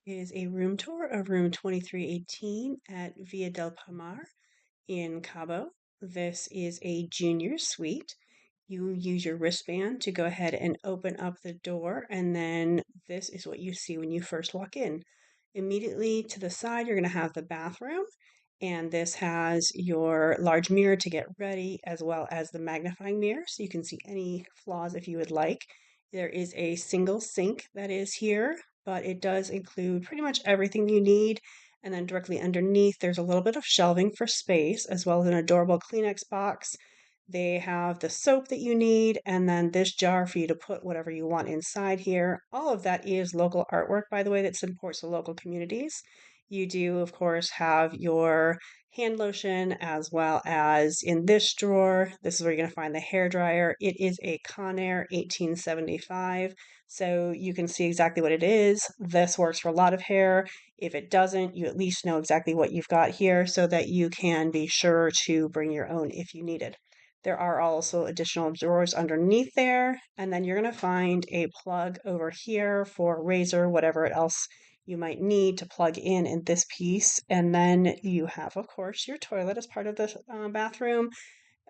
Is a room tour of room 2318 at Villa del Palmar in Cabo. This is a junior suite. You use your wristband to go ahead and open up the door, and then this is what you see when you first walk in. Immediately to the side, you're going to have the bathroom, and this has your large mirror to get ready, as well as the magnifying mirror, so you can see any flaws if you would like. There is a single sink that is here, but it does include pretty much everything you need. And then directly underneath, there's a little bit of shelving for space, as well as an adorable Kleenex box. They have the soap that you need, and then this jar for you to put whatever you want inside here. All of that is local artwork, by the way, that supports the local communities. You do, of course, have your hand lotion, as well as in this drawer. This is where you're going to find the hair dryer. It is a Conair 1875, so you can see exactly what it is. This works for a lot of hair. If it doesn't, you at least know exactly what you've got here so that you can be sure to bring your own if you need it. There are also additional drawers underneath there, and then you're going to find a plug over here for razor, whatever else you might need to plug in this piece. And then you have, of course, your toilet as part of the bathroom,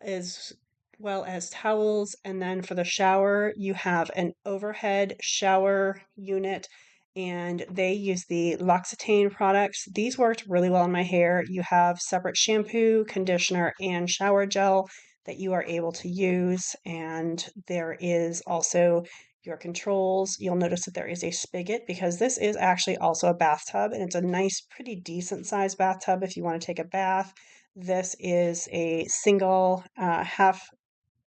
as well as towels. And then for the shower, you have an overhead shower unit, and they use the L'Occitane products. These worked really well on my hair. You have separate shampoo, conditioner, and shower gel that you are able to use. And there is also your controls. You'll notice that there is a spigot because this is actually also a bathtub, and it's a nice, pretty decent sized bathtub if you want to take a bath. This is a single half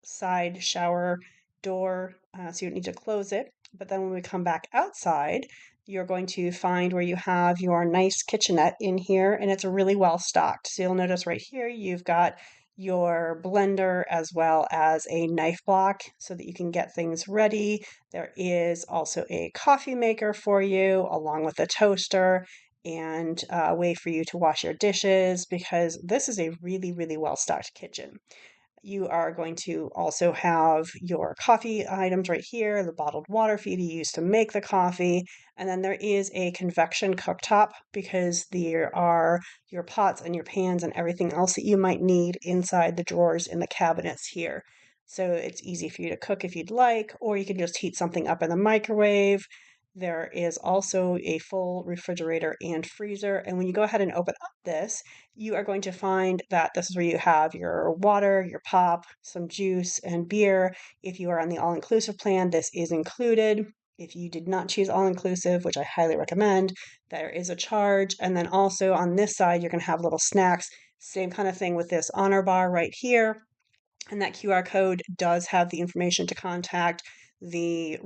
side shower door, so you don't need to close it. But then when we come back outside, you're going to find where you have your nice kitchenette in here, and it's really well stocked. So you'll notice right here, you've got your blender as well as a knife block so that you can get things ready. There is also a coffee maker for you, along with a toaster and a way for you to wash your dishes because this is a really, really well stocked kitchen. You are going to also have your coffee items right here, the bottled water for you to use to make the coffee. And then there is a convection cooktop because there are your pots and your pans and everything else that you might need inside the drawers in the cabinets here. So it's easy for you to cook if you'd like, or you can just heat something up in the microwave. There is also a full refrigerator and freezer. And when you go ahead and open up this, you are going to find that this is where you have your water, your pop, some juice, and beer. If you are on the all inclusive plan, this is included. If you did not choose all inclusive, which I highly recommend, there is a charge. And then also on this side, you're going to have little snacks. Same kind of thing with this honor bar right here. And that QR code does have the information to contact the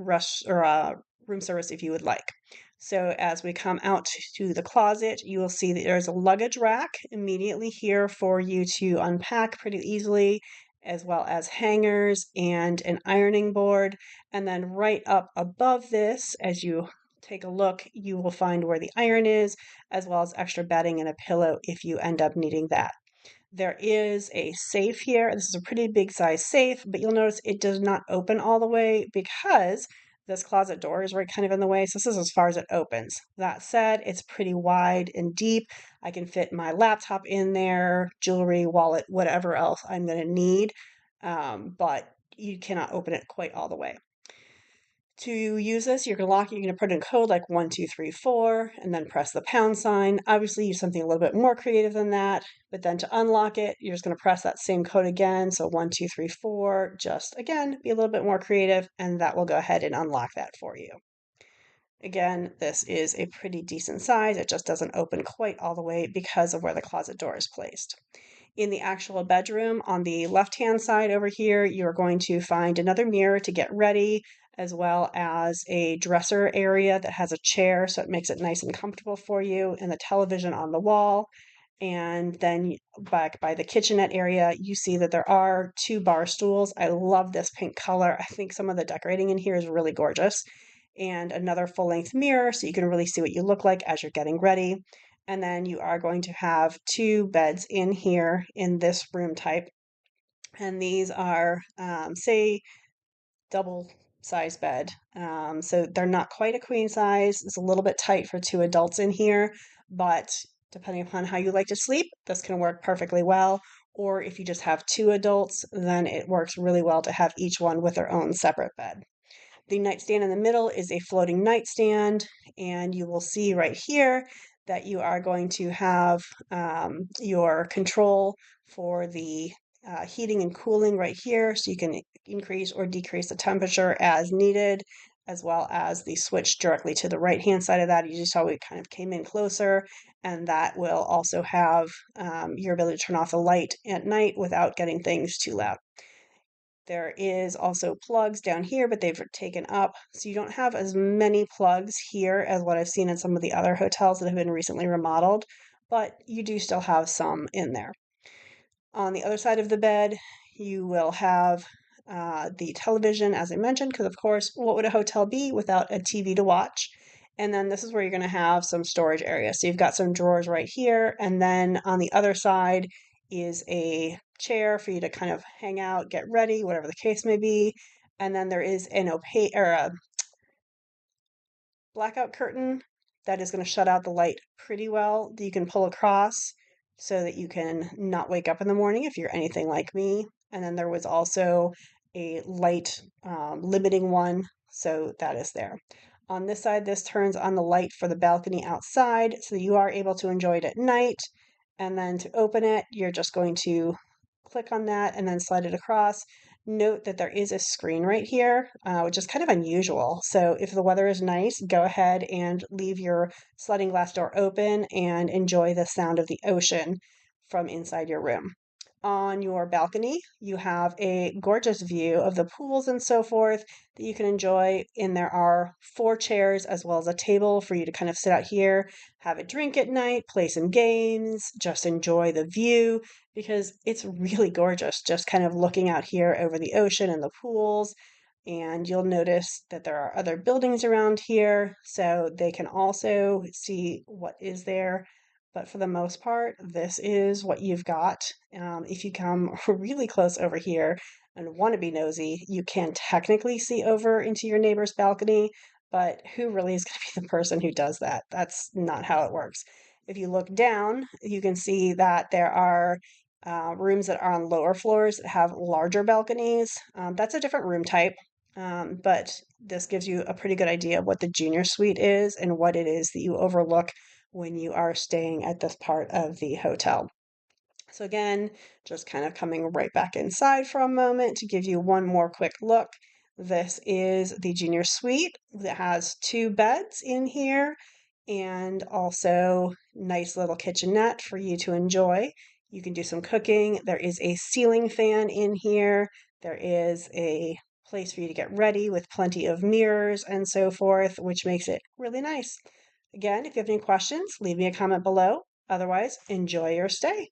room service if you would like. So as we come out to the closet, you will see that there's a luggage rack immediately here for you to unpack pretty easily, as well as hangers and an ironing board. And then right up above this, as you take a look, you will find where the iron is, as well as extra bedding and a pillow if you end up needing that. There is a safe here. This is a pretty big size safe, but you'll notice it does not open all the way because this closet door is right kind of in the way. So this is as far as it opens. That said, it's pretty wide and deep. I can fit my laptop in there, jewelry, wallet, whatever else I'm going to need. But you cannot open it quite all the way. To use this, you're going to lock it, you're going to put in code like 1234 and then press the pound sign. Obviously, use something a little bit more creative than that. But then to unlock it, you're just going to press that same code again. So 1234, just again, be a little bit more creative, and that will go ahead and unlock that for you. Again, this is a pretty decent size. It just doesn't open quite all the way because of where the closet door is placed. In the actual bedroom, on the left-hand side over here, you're going to find another mirror to get ready, as well as a dresser area that has a chair, so it makes it nice and comfortable for you, and the television on the wall. And then back by the kitchenette area, you see that there are two bar stools. I love this pink color. I think some of the decorating in here is really gorgeous. And another full-length mirror so you can really see what you look like as you're getting ready. And then you are going to have two beds in here in this room type. And these are, say, double size bed. So they're not quite a queen size. It's a little bit tight for two adults in here, but depending upon how you like to sleep, this can work perfectly well. Or if you just have two adults, then it works really well to have each one with their own separate bed. The nightstand in the middle is a floating nightstand, and you will see right here that you are going to have your control for the heating and cooling right here, so you can increase or decrease the temperature as needed, as well as the switch directly to the right hand side of that. You just saw we kind of came in closer, and that will also have your ability to turn off the light at night without getting things too loud. There is also plugs down here, but they've taken up. So you don't have as many plugs here as what I've seen in some of the other hotels that have been recently remodeled, but you do still have some in there. On the other side of the bed, you will have the television, as I mentioned, because of course, what would a hotel be without a TV to watch? And then this is where you're going to have some storage area. So you've got some drawers right here, and then on the other side is a chair for you to kind of hang out, get ready, whatever the case may be. And then there is an opaque or a blackout curtain that is going to shut out the light pretty well that you can pull across so that you can not wake up in the morning if you're anything like me. And then there was also a light limiting one, so that is there. On this side, this turns on the light for the balcony outside so that you are able to enjoy it at night. And then to open it, you're just going to click on that and then slide it across. Note that there is a screen right here, which is kind of unusual. So if the weather is nice, go ahead and leave your sliding glass door open and enjoy the sound of the ocean from inside your room. On your balcony, you have a gorgeous view of the pools and so forth that you can enjoy. And there are 4 chairs as well as a table for you to kind of sit out here, have a drink at night, play some games, just enjoy the view because it's really gorgeous just kind of looking out here over the ocean and the pools. And you'll notice that there are other buildings around here, so they can also see what is there. But for the most part, this is what you've got. If you come really close over here and want to be nosy, you can technically see over into your neighbor's balcony, but who really is going to be the person who does that? That's not how it works. If you look down, you can see that there are rooms that are on lower floors that have larger balconies. That's a different room type, but this gives you a pretty good idea of what the junior suite is and what it is that you overlook when you are staying at this part of the hotel. So again, just kind of coming right back inside for a moment to give you one more quick look. This is the junior suite that has 2 beds in here and also nice little kitchenette for you to enjoy. You can do some cooking. There is a ceiling fan in here. There is a place for you to get ready with plenty of mirrors and so forth, which makes it really nice. Again, if you have any questions, leave me a comment below. Otherwise, enjoy your stay.